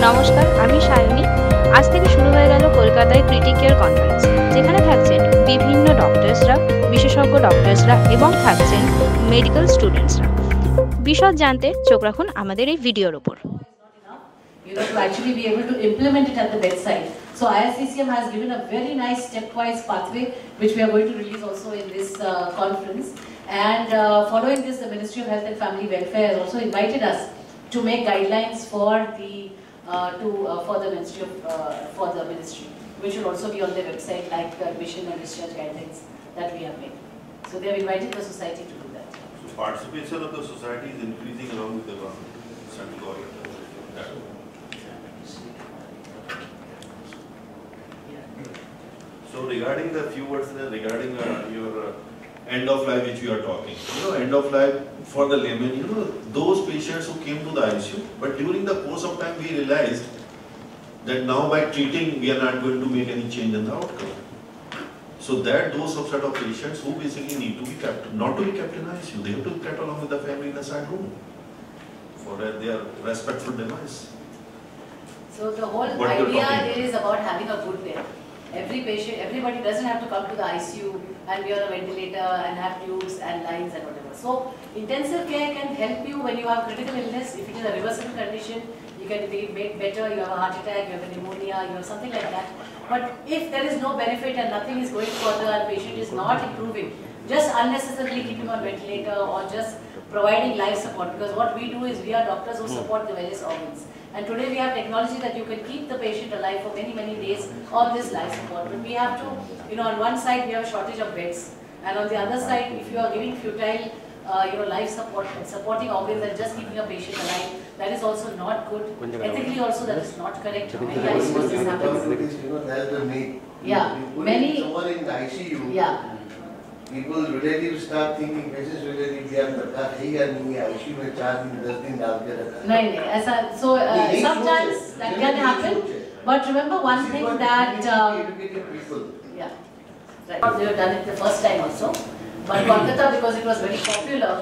নমস্কার, আমি সায়নী। আজ থেকে শুরু হয়ে গেল কলকাতায় ক্রিটিকেয়ার কনফারেন্স, যেখানে থাকছেন বিভিন্ন ডক্টরসরা, বিশেষজ্ঞ ডক্টরসরা এবং থাকছেন মেডিকেল স্টুডেন্টসরা। বিশদ জানতে চোখ রাখুন আমাদের এই ভিডিওর উপর। To actually be able to implement it at the bedside. So ISCCM has given a very nice stepwise pathway, which we are going to release also in this conference. And following this, the Ministry of Health and Family Welfare has also invited us to make guidelines for the ministry, which will also be on their website, like the admission and discharge guidelines that we have made. So they have invited the society to do that. So participation of the society is increasing along with the central government. So regarding the few words regarding your end of life which you are talking, end of life for the layman, those patients who came to the ICU, but during the course of time we realized that now by treating we are not going to make any change in the outcome. So that those subset of patients who basically need to be kept, not to be kept in ICU, they have to be kept along with the family in the side room for their respectful demise. So the whole idea is about having a good day. Every patient, everybody doesn't have to come to the ICU and be on a ventilator and have tubes and lines and whatever. So intensive care can help you when you have critical illness. If it is a reversible condition, you can be made better. You have a heart attack, you have a pneumonia, you have something like that. But if there is no benefit and nothing is going further and patient is not improving, just unnecessarily keeping on ventilator or just providing life support, because what we do is we are doctors who support the various organs. And today we have technology that you can keep the patient alive for many, many days on this life support. But we have to, on one side we have a shortage of beds, and on the other side, if you are giving futile, life support and supporting organs and just keeping a patient alive, that is also not good. Ethically also that is not correct. Many ICUs this happens. Yeah, many. Someone in the ICU. Yeah. People, relatives start thinking, patients relatives, यार सरकार है या नहीं है, ICU में 4 दिन 10 दिन डाल के रखा है। नहीं, ऐसा, so sometimes that can happen. But remember one thing that, yeah, right. They have done it the first time also. But Kolkata, because it was very popular,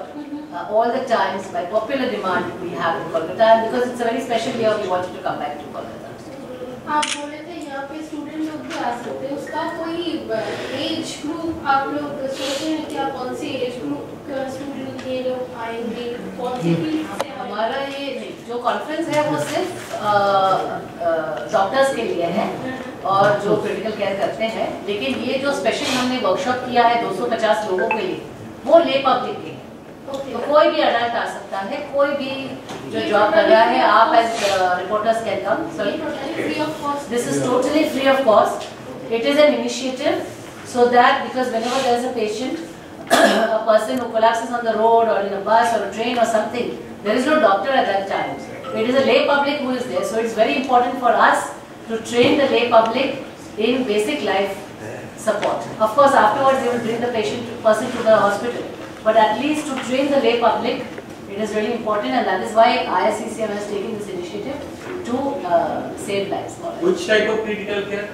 all the times by popular demand we have in Kolkata, and because it's a very special year, we wanted to come back to Kolkata. आप बोले थे यहाँ पे student लोग भी आ सकते हैं, उसका कोई एज ग्रुप आप लोग सोचे हैं क्या, कौन सी एज ग्रुप का स्टूडेंट ये लोग आएंगे, कौन सी फील्ड से? हमारा ये जो कॉन्फ्रेंस है वो सिर्फ डॉक्टर्स के लिए है और जो क्रिटिकल केयर करते हैं, लेकिन ये जो स्पेशल हमने वर्कशॉप किया है 250 लोगों के लिए, वो ले पब्लिक के, तो कोई भी अडल्ट आ सकता है, कोई भी जो जॉब कर रहा है, आप as reporters can come. This is totally free of cost. It is an initiative so that, because whenever there is a patient, a person who collapses on the road or in a bus or a train or something, there is no doctor at that time. It is a lay public who is there. So it's very important for us to train the lay public in basic life support. Of course, afterwards they will bring the person to the hospital. But at least to train the lay public, it is really important, and that is why ISCCM has taken this initiative to save lives. Which type of critical care?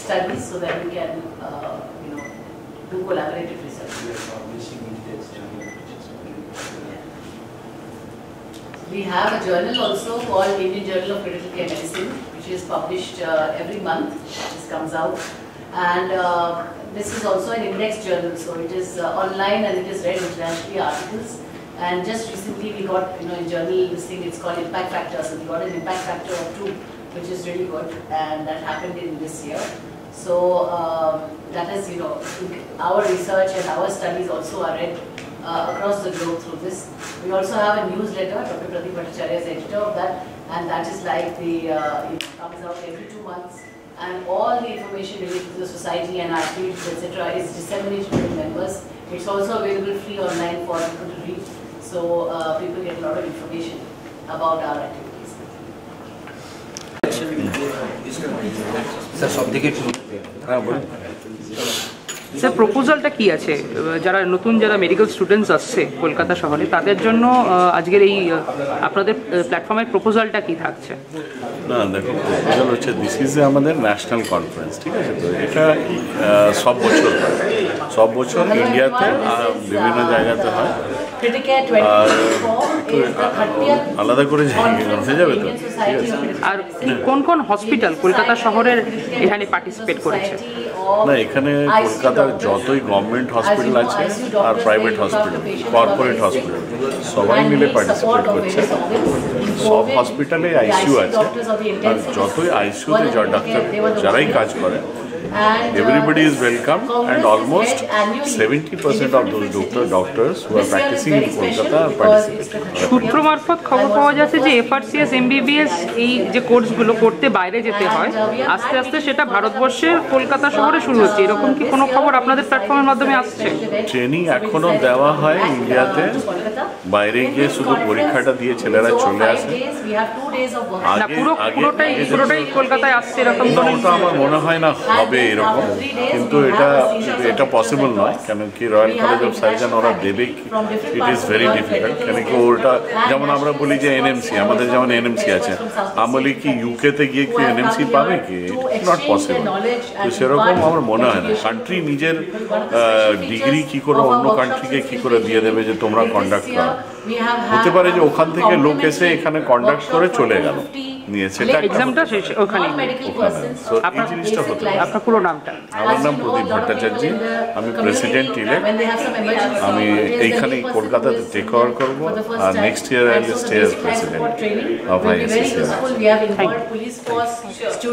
Studies, so that we can, do collaborative research. We have a journal also called Indian Journal of Critical Care Medicine, which is published every month. This comes out, and this is also an index journal, so it is online and it is read internationally, articles. And just recently we got, in journal this thing, it's called impact factor. So we got an impact factor of 2, which is really good, and that happened in this year. So that is, our research and our studies also are read across the globe through this. We also have a newsletter. Dr. Pradip Bhattacharya is editor of that, and that is like it comes out every 2 months. And all the information related to the society and athletes, etc., is disseminated to members. It's also available free online for people to read, so people get a lot of information about our activities. Sir প্রপোজালটা কি আছে যারা নতুন medical students আসছে কলকাতা শহরে তাদের জন্য আজকের এই আপনাদের প্ল্যাটফর্মের প্রপোজালটা কি থাকছে? না দেখো, প্রপোজাল হচ্ছে দিস ইজ আমাদের ন্যাশনাল কনফারেন্স, ঠিক আছে? তো এটা সব বছর ইন্ডিয়াতে বিভিন্ন জায়গাতে হয়। CRITICARE 2024 is the 30th আলাদা করে হয়ে যাবে তো? আর কোন কোন হসপিটাল কলকাতা শহরের এখানে পার্টিসিপেট করেছে? না, এখানে কলকাতার যতই গভর্নমেন্ট হসপিটাল আছে আর প্রাইভেট হসপিটাল, কর্পোরেট হসপিটাল সবাই মিলে পার্টিসিপেট করছে। সব হসপিটালে আইসিইউ আছে, আর যতই আইসিইউতে ডাক্তার যারাই কাজ করে everybody is welcome, and almost 70% of those doctors who are practicing in Kolkata are participating. সূত্র মারফত খবর পাওয়া যাচ্ছে যে এফআরসিএস এমবিবিএস এই যে কোর্সগুলো করতে বাইরে যেতে হয়, আস্তে আস্তে সেটা ভারতবর্ষের কলকাতা শহরে শুরু হচ্ছে। এরকম কি কোনো খবর আপনাদের প্ল্যাটফর্মের মাধ্যমে আসছে? ট্রেনিং এখনো দেওয়া হয় ইন্ডিয়াতে, বাইরে গিয়ে শুধু পরীক্ষাটা দিয়ে ছেলেরা চলে আসে। না, পুরোটাই কলকাতায় আসছে এরকম? ওটা আমার মনে হয় না হবে এরকম, কিন্তু এটা পসিবল নয়, কেন কি রয়্যাল কলেজ অফ সার্জন ওরা দেবে, ইট ইজ ভেরি ডিফিকাল্ট। কেন কি ওটা যেমন আমরা বলি যে এনএমসি, আমাদের যেমন এনএমসি আছে, আমি বলি কি ইউকেতে গিয়ে কি এনএমসি পাবে কি? It's not possible. তো সেরকম আমার মনে হয় না। কান্ট্রি নিজের ডিগ্রি কি করে অন্য কান্ট্রিকে কি করে দিয়ে দেবে যে তোমরা কন্ডাক্ট করো? হতে পারে যে ওখান থেকে লোক এসে এখানে কন্ডাক্ট করে চলে গেল নিয়ে, সেটা এক্সামটা শেষ ওখানে। এই জিনিসটা হতে পারে। আপনার পুরো নামটা? আমার নাম প্রদীপ ভট্টাচার্য, আমি প্রেসিডেন্ট ইলেক্ট। আমি এইখানেই কলকাতাতে টেক ওভার করবো, আর next year I will stay as president of ISCCM। Thank you.